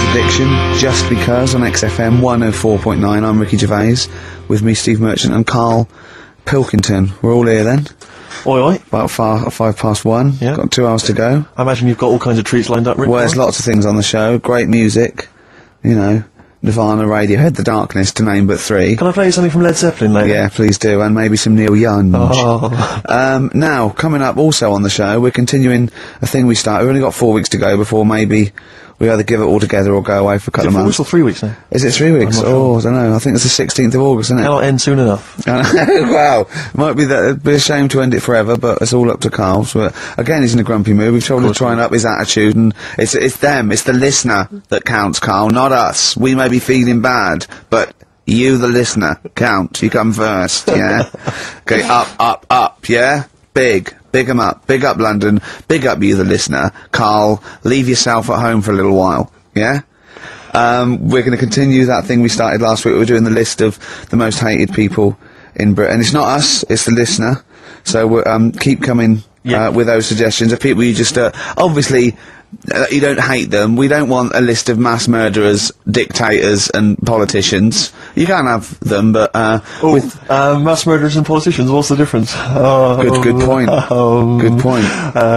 Addiction, Just Because on XFM 104.9. I'm Ricky Gervais, with me Steve Merchant and Carl Pilkington. We're all here then. Oi oi. About 1:05. Yeah. Got 2 hours to go. I imagine you've got all kinds of treats lined up, Rick. Well, there's lots of things on the show. Great music, you know, Nirvana, Radiohead, The Darkness, to name but 3. Can I play you something from Led Zeppelin later? Yeah, please do, and maybe some Neil Young. Oh. Now, coming up also on the show, we're continuing a thing we started. We've only got 4 weeks to go before maybe we either give it all together or go away for a couple of months. 4 weeks or 3 weeks now? Is it 3 weeks? I'm not Oh, I don't know. I think it's the 16th of August, isn't it? Cannot end soon enough. Wow. Might be that it'd be a shame to end it forever, but it's all up to Carl. So, again, he's in a grumpy mood. We've told him to try and up his attitude, and it's them, it's the listener that counts, Carl, not us. We may be feeling bad, but you, the listener, count. You come first, yeah? Okay, up, yeah? Big 'em up. Big up London. Big up you, the listener. Carl, leave yourself at home for a little while, yeah? We're going to continue that thing we started last week. We're doing the list of the most hated people in Britain. It's not us, it's the listener. So we'll, keep coming with those suggestions of people you just, obviously, you don't hate them. We don't want a list of mass murderers, dictators and politicians. You can have them, but with mass murderers and politicians, what's the difference? good point. Good point.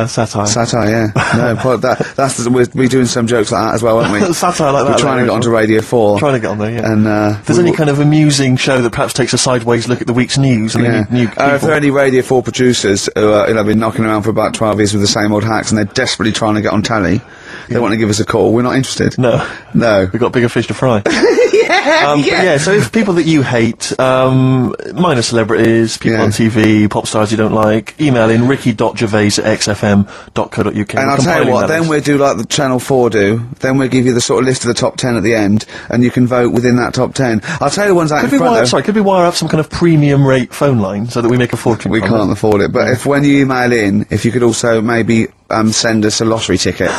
Satire. Satire, yeah. No, that's we're doing some jokes like that as well, aren't we? Satire like that. We're trying to get onto Radio 4. Trying to get on there, yeah. And if there's any kind of amusing show that perhaps takes a sideways look at the week's news and yeah. new people. If there are any Radio 4 producers who have been knocking around for about 12 years with the same old hacks and they're desperately trying to get on telly, they want to give us a call. We're not interested. No. We've got bigger fish to fry. yeah. So if people that you hate, minor celebrities, people on TV, pop stars you don't like, email in ricky.gervais@xfm.co.uk. And I'll tell you what, then we'll do like the Channel 4 do, then we'll give you the sort of list of the top 10 at the end, and you can vote within that top 10. I'll tell you the ones out in front though. Could we wire up some kind of premium rate phone line so that we make a fortune? We can't afford it, but if when you email in, if you could also maybe send us a lottery ticket,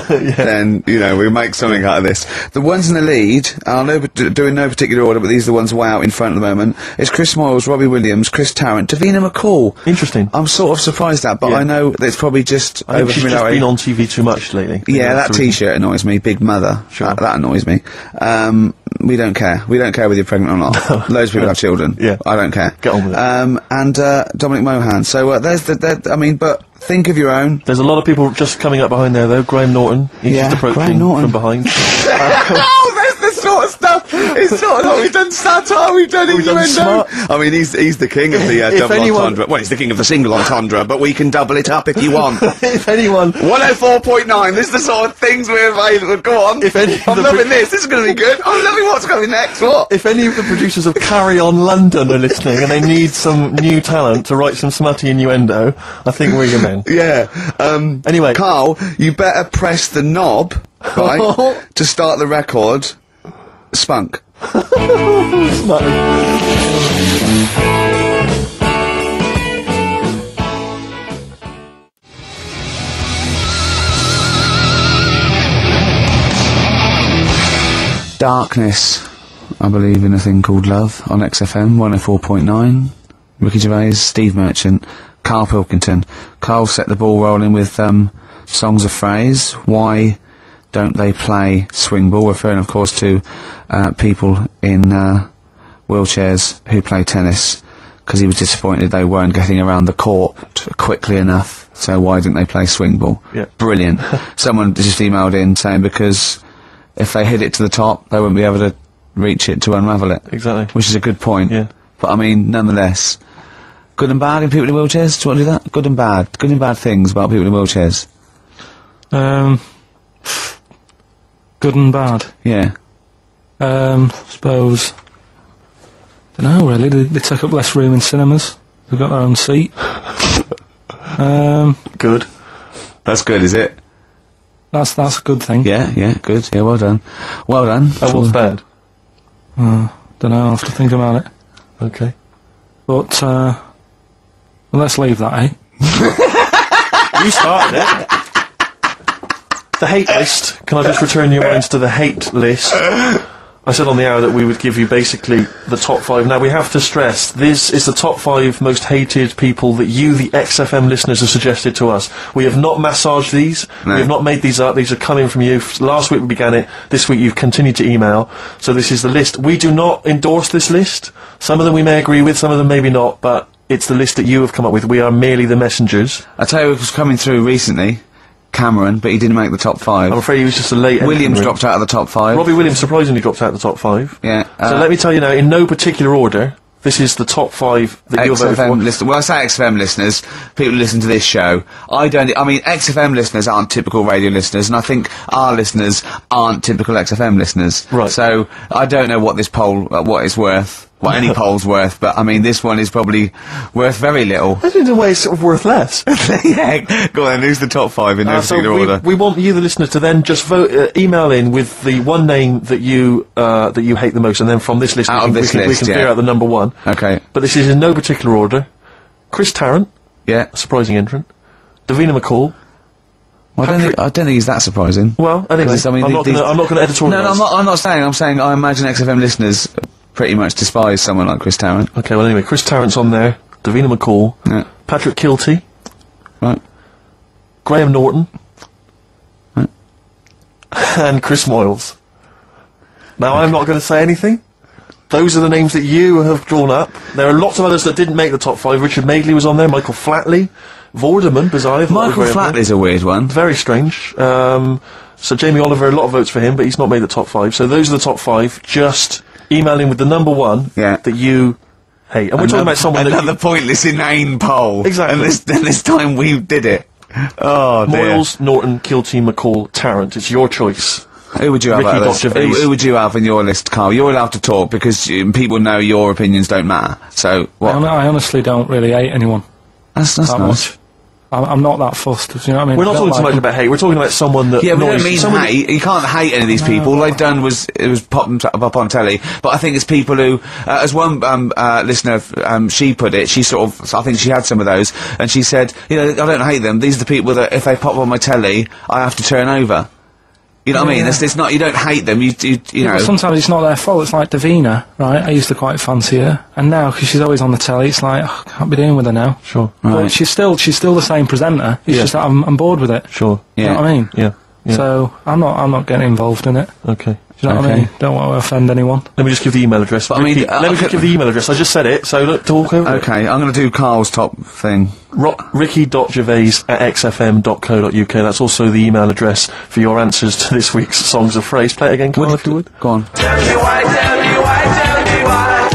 then, you know, we'll make something out of this. The ones in the lead, and I'll do in no particular order, but these are the ones way out in front at the moment, is Chris Moyles, Robbie Williams, Chris Tarrant, Davina McCall. Interesting. I'm sort of surprised at, but I know that it's probably just I think she's just been on TV too much lately. Yeah, that T-shirt annoys me, Big Mother. Sure. That annoys me. We don't care. We don't care whether you're pregnant or not. Loads of people have children. Yeah. I don't care. Get on with it. And Dominic Mohan. So there's but think of your own. There's a lot of people just coming up behind there, though. Graham Norton. He's just approaching from behind. Oh, there's the sort of stuff. It's sort of we've done satire, we've done innuendo. I mean, he's the king of the double entendre. Well, he's the king of the single entendre, but we can double it up if you want. If anyone... 104.9, this is the sort of things we're available. Go on. I'm loving this. This is going to be good. I'm loving what's coming next. What? If any of the producers of Carry On London are listening and they need some new talent to write some smutty innuendo, I think we're your men. Yeah. Anyway. Carl, you better press the knob, right, to start the record. Spunk. Darkness. I believe in a thing called love on XFM 104.9. Ricky Gervais, Steve Merchant, Carl Pilkington. Carl set the ball rolling with songs of phrase. Why don't they play swing ball? Referring, of course, to people in wheelchairs who play tennis, because he was disappointed they weren't getting around the court quickly enough. So why didn't they play swing ball? Yeah. Brilliant. Someone just emailed in saying because if they hit it to the top, they wouldn't be able to reach it to unravel it. Exactly. Which is a good point. Yeah. But I mean, nonetheless, good and bad in people in wheelchairs? Do you want to do that? Good and bad. Good and bad things about people in wheelchairs. Good and bad. Yeah. Suppose. Don't know really. They take up less room in cinemas. They've got their own seat. Good. That's good, is it? That's a good thing. Yeah, good. Yeah, well done. Well done. What's bad? Don't know. I'll have to think about it. Okay. But well, let's leave that, eh? You started it. The hate list. Can I just return your minds to the hate list? I said on the hour that we would give you basically the top 5. Now, we have to stress, this is the top 5 most hated people that you, the XFM listeners, have suggested to us. We have not massaged these. No. We have not made these up. These are coming from you. Last week we began it. This week you've continued to email. So this is the list. We do not endorse this list. Some of them we may agree with, some of them maybe not, but it's the list that you have come up with. We are merely the messengers. I tell you who was coming through recently. Cameron, but he didn't make the top 5. I'm afraid he was just a late Williams entrant. dropped out of the top 5. Robbie Williams surprisingly dropped out of the top 5. Yeah. So let me tell you now, in no particular order, this is the top 5 that you're voting for. XFM listeners. Well, I say XFM listeners, people who listen to this show. I mean, XFM listeners aren't typical radio listeners, and I think our listeners aren't typical XFM listeners. Right. So, I don't know what this poll, what it's worth. What any poll's worth, but I mean, this one is probably worth very little. I think in a way it's sort of worth less. Yeah, go on then, who's the top 5 in no particular order? We want you, the listener, to then just vote, email in with the one name that you hate the most, and then from this list, Out of this we list, can yeah. figure out the number 1. Okay. But this is in no particular order. Chris Tarrant, Yeah. a surprising entrant. Davina McCall. Well, I don't think he's that surprising. Well, anyway, 'Cause, I mean, I'm not going to editorialise. No, I'm not saying. I'm saying I imagine XFM listeners pretty much despise someone like Chris Tarrant. Okay, well anyway, Chris Tarrant's on there. Davina McCall. Yeah. Patrick Kilty. Right. Graham Norton. Right. And Chris Moyles. Now, I'm not going to say anything. Those are the names that you have drawn up. There are lots of others that didn't make the top 5. Richard Madeley was on there. Michael Flatley. Vorderman, bizarre. Michael Flatley's a weird one. Very strange. So Jamie Oliver, a lot of votes for him, but he's not made the top 5. So those are the top 5. Just email in with the number 1 Yeah. that you hate. And we're talking about someone that another pointless, inane poll. Exactly. And this time we did it. Oh dear. Moyles, Norton, Kilty, McCall, Tarrant. It's your choice. Who would you have Ricky out of this? Gervais. Who would you have in your list, Carl? You're allowed to talk because people know your opinions don't matter. So what? I honestly don't really hate anyone That's that nice. much. I'm not that fussed. Do you know what I mean? We're not I don't talking so like much them. about hate. We're talking about someone that Yeah, we annoys don't mean someone hate. You can't hate any of these people. All they've done was pop them up on telly. But I think it's people who, as one listener, she put it. She sort of, I think she had some of those, and she said, I don't hate them. These are the people that if they pop on my telly, I have to turn over. You know what I mean? It's not. You don't hate them. You know. But sometimes it's not their fault. It's like Davina, right? I used to quite fancy her, and now because she's always on the telly, it's like I can't be dealing with her now. Sure. But she's still the same presenter. It's Yeah. just that I'm bored with it. Sure. You know what I mean? Yeah. Yeah. So I'm not getting involved in it. Okay. Do you know what I Okay. mean? Don't want to offend anyone. Let me just give the email address. But I mean, Ricky, let me just give the email address. I just said it, so look, talk over it. Okay, I'm going to do Carl's top thing. Ricky.gervais@xfm.co.uk. That's also the email address for your answers to this week's Songs of Phrase. Play it again, Carl, if you would. Go on. Tell me why, tell me why, tell me why.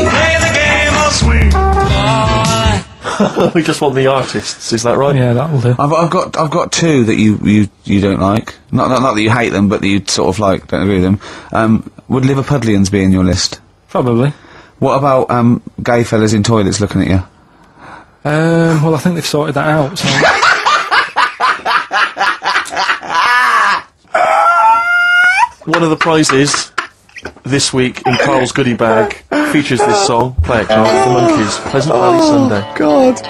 Play the game of swing. We just want the artists, is that right? Yeah, that'll do. I've got two that you don't like. Not that you hate them, but that you sort of like, don't agree with them. Would Liverpudlians be in your list? Probably. What about gay fellas in toilets looking at you? Well, I think they've sorted that out. So. One of the prizes this week in Carl's goodie bag features this song. Play it, Carl. The Monkees. Pleasant Valley Sunday. God.